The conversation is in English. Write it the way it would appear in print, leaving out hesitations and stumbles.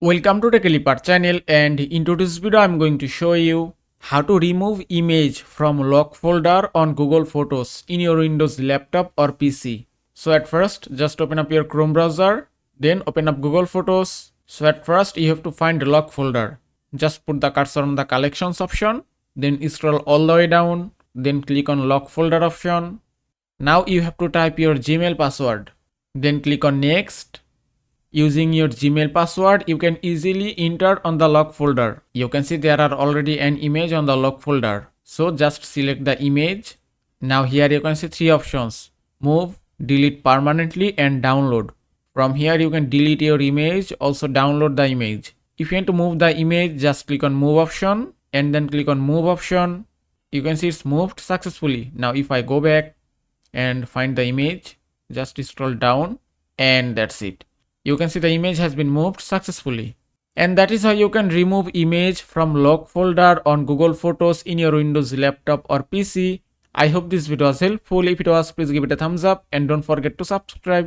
Welcome to Techlipart channel, and in today's video I'm going to show you how to remove image from lock folder on Google Photos in your Windows laptop or PC. So at first just open up your Chrome browser, then open up Google Photos. So at first you have to find the lock folder. Just put the cursor on the collections option, then scroll all the way down, then click on lock folder option. Now you have to type your Gmail password, then click on next. Using your Gmail password, you can easily enter on the lock folder. You can see there are already an image on the lock folder. So just select the image. Now here you can see three options: move, delete permanently, and download. From here you can delete your image, also download the image. If you want to move the image, just click on move option and then click on move option. You can see it's moved successfully. Now if I go back and find the image, just scroll down and that's it. You can see the image has been moved successfully. And that is how you can remove image from lock folder on Google Photos in your Windows laptop or PC. I hope this video was helpful. If it was, please give it a thumbs up and don't forget to subscribe.